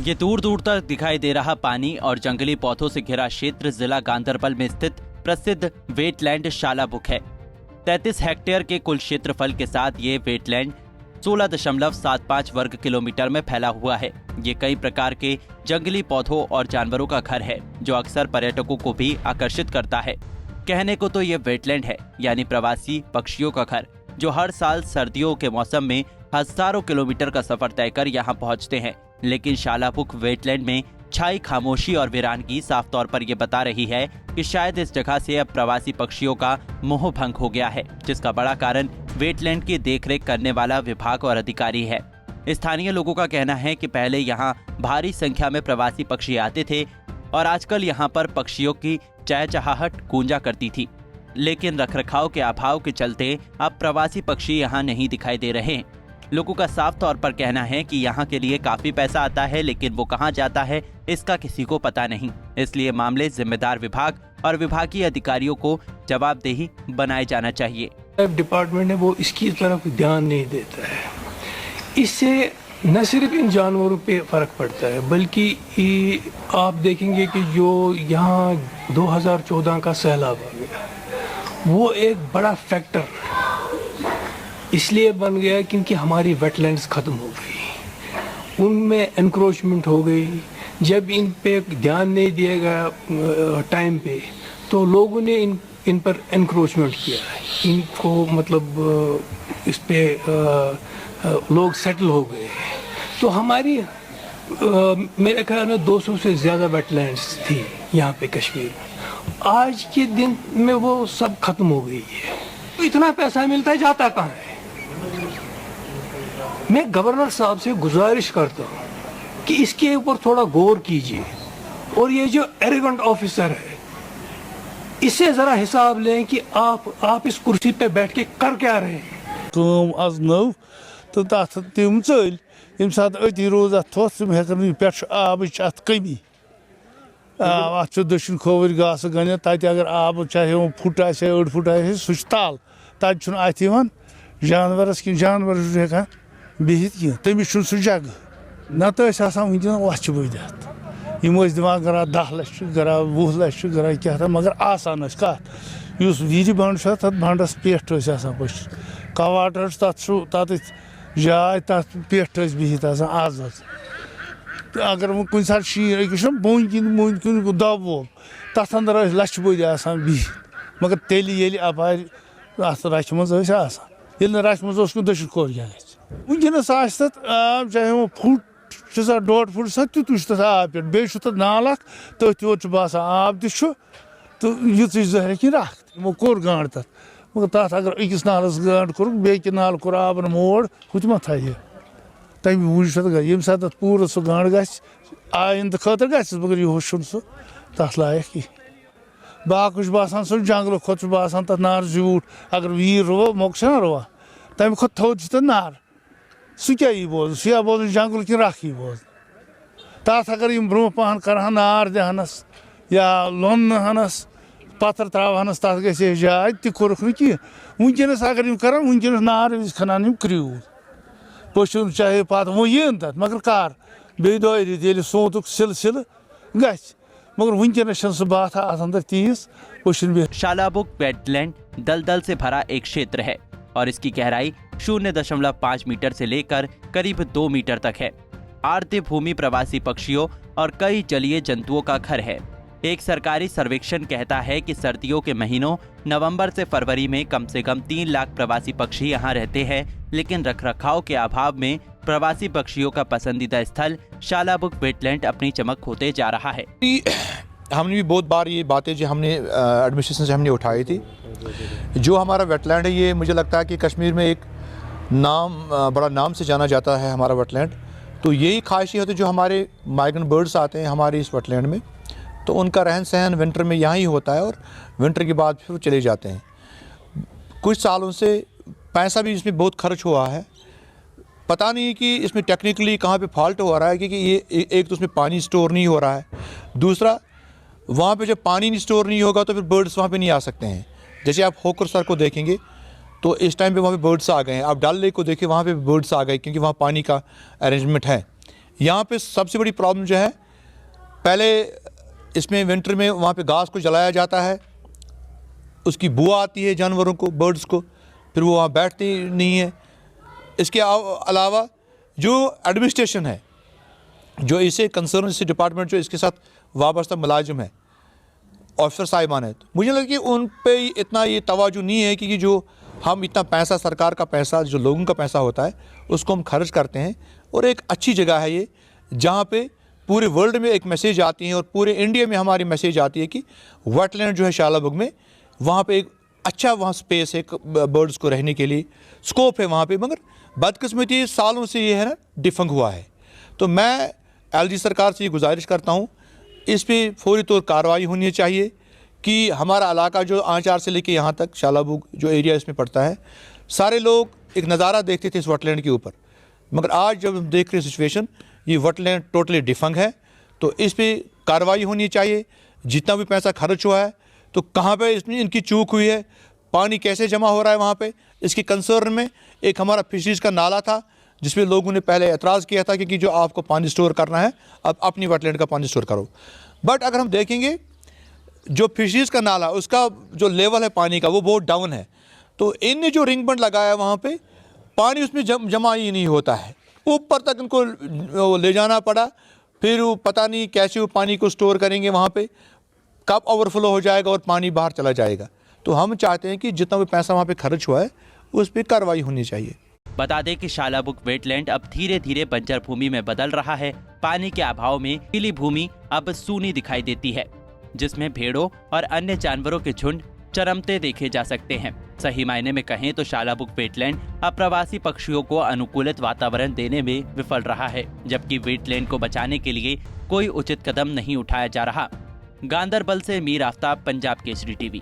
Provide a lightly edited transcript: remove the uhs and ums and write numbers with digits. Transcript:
ये दूर दूर तक दिखाई दे रहा पानी और जंगली पौधों से घिरा क्षेत्र जिला गांधरबल में स्थित प्रसिद्ध वेटलैंड शालाबुक है। 33 हेक्टेयर के कुल क्षेत्रफल के साथ ये वेटलैंड 16.75 वर्ग किलोमीटर में फैला हुआ है। ये कई प्रकार के जंगली पौधों और जानवरों का घर है जो अक्सर पर्यटकों को भी आकर्षित करता है। कहने को तो ये वेटलैंड है यानी प्रवासी पक्षियों का घर, जो हर साल सर्दियों के मौसम में हजारों किलोमीटर का सफर तय कर यहाँ पहुँचते हैं। लेकिन शालाबुक वेटलैंड में छाई खामोशी और वीरानगी साफ तौर पर यह बता रही है कि शायद इस जगह से अब प्रवासी पक्षियों का मोह भंग हो गया है, जिसका बड़ा कारण वेटलैंड की देखरेख करने वाला विभाग और अधिकारी है। स्थानीय लोगों का कहना है कि पहले यहाँ भारी संख्या में प्रवासी पक्षी आते थे और आजकल यहाँ पर पक्षियों की चहचहाहट गूंजा करती थी, लेकिन रखरखाव के अभाव के चलते अब प्रवासी पक्षी यहाँ नहीं दिखाई दे रहे। लोगों का साफ तौर पर कहना है कि यहाँ के लिए काफी पैसा आता है, लेकिन वो कहाँ जाता है इसका किसी को पता नहीं। इसलिए मामले जिम्मेदार विभाग और विभागीय अधिकारियों को जवाबदेही बनाए जाना चाहिए। डिपार्टमेंट है वो इसकी तरफ ध्यान नहीं देता है। इससे न सिर्फ इन जानवरों पे फर्क पड़ता है, बल्कि आप देखेंगे कि जो यहाँ 2014 का सैलाब आ गया, वो एक बड़ा फैक्टर इसलिए बन गया क्योंकि हमारी वेटलैंड्स ख़त्म हो गई, उनमें एनक्रोचमेंट हो गई। जब इन पे ध्यान नहीं दिया गया टाइम पे, तो लोगों ने इन पर एनक्रोचमेंट किया, इनको मतलब इस पे लोग सेटल हो गए। तो हमारी मेरे ख्याल में 200 से ज़्यादा वेटलैंड्स थी यहाँ पे कश्मीर में। आज के दिन में वो सब ख़त्म हो गई है। तो इतना पैसा मिलता है, जाता कहाँ है? मैं गवर्नर साहब से गुजारिश करता हूँ कि इसके ऊपर थोड़ा गौर कीजिए, और ये जो एरोगेंट ऑफिसर है इससे ज़रा हिसाब लें कि आप इस कुर्सी पे बैठ के कर क्या रहे हैं। आज नव तो तथ तम चल यम सात अति रोज अथ तम हेकन पे आब अत कमी अत दक्षिण खोवर घास गन तत अगर आब चाहे वो फुट आ 8 फुट आ सह तल तत अत जानवरस कि जानवर हेकान बिहित कह तमिस सह जगह नत वनकन वच बद यम दिवान गरा 10 लक्ष गरा 20 लक्ष गरा क्या, मगर आसान कत वीर बंड तथ बंडस पे पश कवाटर तथ जाए तथ पे बिहित आजाद। अगर वो कुछ सात शीर अकिस बोन किन मोन किन दब वोब तथ अंदर लक्ष बद बिहित, मगर तेल ये अपार अत रच मज रच मज दक्षिण खोर क्या वनकस आब चाहे वो फुट 1.5 फुट सा तुत तथ आब पे बे तथ नाल तथ योत बसान आब तो युत जहर कि रख वो कोर गांड तथ, मगर तथ अगर अकिस नालस गांड कोर बे नाल कोर आबन मोड़ हुत मा थे तम मूजूब यम सात पूरा सह गांड आइंद खतर मगर यह सह तथ लायक कह बाक बसान सह जंगल खोत बसान तथ नार जूठ। अगर वीर रुवा मौक ना रुवा तम खो थोद तथ नार सह क्या बोज सह बोज जंगल कि रख बोज तथ अगर ब्रो पहन कर नार दहनस या लोन हनस पत्थर त्रावहनस तथ गए जाए तोर्क न कह वनकस अगर कर वनकस नार खनान क्रूद पशुन चाहे पत वो यन तथ मगर कर बे दो रेत सोतुक सिलसिल ग मगर वनकस सह बात अंदर तीस पशुन। शालाबुक वेटलैंड दलदल से भरा एक क्षेत्र है और इसकी गहराई 0.5 मीटर से लेकर करीब 2 मीटर तक है। आर्द्र भूमि प्रवासी पक्षियों और कई जलीय जंतुओं का घर है। एक सरकारी सर्वेक्षण कहता है कि सर्दियों के महीनों नवंबर से फरवरी में कम से कम 3 लाख प्रवासी पक्षी यहाँ रहते हैं, लेकिन रखरखाव के अभाव में प्रवासी पक्षियों का पसंदीदा स्थल शालाबुक वेटलैंड अपनी चमक खोते जा रहा है। हमने भी बहुत बार ये बातें जो हमने एडमिनिस्ट्रेशन से हमने उठाई थी, जो हमारा वेटलैंड है ये मुझे लगता है कि कश्मीर में एक बड़ा नाम से जाना जाता है हमारा वेटलैंड। तो यही ख्वाहिशें जो हमारे माइग्रेंट बर्ड्स आते हैं हमारे इस वेटलैंड में, तो उनका रहन सहन विंटर में यहाँ ही होता है और विंटर के बाद फिर वो चले जाते हैं। कुछ सालों से पैसा भी इसमें बहुत खर्च हुआ है, पता नहीं कि इसमें टेक्निकली कहाँ पे फॉल्ट हो रहा है, क्योंकि ये एक तो उसमें पानी स्टोर नहीं हो रहा है, दूसरा वहाँ पे जब पानी नहीं स्टोर नहीं होगा तो फिर बर्ड्स वहाँ पे नहीं आ सकते हैं। जैसे आप होकर सर को देखेंगे तो इस टाइम पे वहाँ पे बर्ड्स आ गए हैं, आप डल लेक को देखिए वहाँ पे बर्ड्स आ गए क्योंकि वहाँ पानी का अरेंजमेंट है। यहाँ पे सबसे बड़ी प्रॉब्लम जो है, पहले इसमें विंटर में वहाँ पे घास को जलाया जाता है, उसकी बू आती है जानवरों को, बर्ड्स को, फिर वो वहाँ बैठते नहीं है। इसके अलावा जो एडमिनिस्ट्रेशन है, जो इसे कंसर्न, इसे डिपार्टमेंट जो इसके साथ वाबस्ता मुलाजिम है, ऑफिसर साहिबान है, तो मुझे लगता है कि उन पे इतना ये तवज्जो नहीं है कि जो हम इतना पैसा, सरकार का पैसा, जो लोगों का पैसा होता है, उसको हम खर्च करते हैं। और एक अच्छी जगह है ये, जहाँ पे पूरे वर्ल्ड में एक मैसेज आती है और पूरे इंडिया में हमारी मैसेज आती है कि वेटलैंड जो है शालाबुग में, वहाँ पे एक अच्छा वहाँ स्पेस है बर्ड्स को रहने के लिए, स्कोप है वहाँ पे। मगर बदकिस्मती सालों से ये है ना डिफंग हुआ है। तो मैं एलजी सरकार से ये गुजारिश करता हूँ, इस पर फौरी तौर कार्रवाई होनी चाहिए कि हमारा इलाका जो आंचार से लेके यहाँ तक शालाबुग जो एरिया इसमें पड़ता है, सारे लोग एक नज़ारा देखते थे इस वेटलैंड के ऊपर, मगर आज जब हम देख रहे हैं सिचुएशन, ये वेटलैंड टोटली डिफंग है। तो इस पर कार्रवाई होनी चाहिए। जितना भी पैसा खर्च हुआ है, तो कहाँ पे इसमें इनकी चूक हुई है, पानी कैसे जमा हो रहा है वहाँ पे, इसके कंसर्न में एक हमारा फिशरीज़ का नाला था, जिसमें लोगों ने पहले एतराज़ किया था कि जो आपको पानी स्टोर करना है, अब अपनी वेटलैंड का पानी स्टोर करो। बट अगर हम देखेंगे जो फिशरीज़ का नाला, उसका जो लेवल है पानी का, वो बहुत डाउन है। तो इनने जो रिंग बंड लगाया वहाँ पे, पानी उसमें जमा ही नहीं होता है, ऊपर तक इनको ले जाना पड़ा। फिर वो पता नहीं कैसे वो पानी को स्टोर करेंगे वहाँ पे, कब ओवरफ्लो हो जाएगा और पानी बाहर चला जाएगा। तो हम चाहते हैं कि जितना भी पैसा वहाँ पे खर्च हुआ है, उस पर कार्रवाई होनी चाहिए। बता दें कि शालाबुग वेटलैंड अब धीरे धीरे बंजर भूमि में बदल रहा है। पानी के अभाव में पीली भूमि अब सूनी दिखाई देती है, जिसमें भेड़ों और अन्य जानवरों के झुंड चरमते देखे जा सकते हैं। सही मायने में कहें तो शालाबुग वेटलैंड अब प्रवासी पक्षियों को अनुकूलित वातावरण देने में विफल रहा है, जबकि वेटलैंड को बचाने के लिए कोई उचित कदम नहीं उठाया जा रहा। गांदरबल से मीर आफ्ताब, पंजाब केसरी टीवी।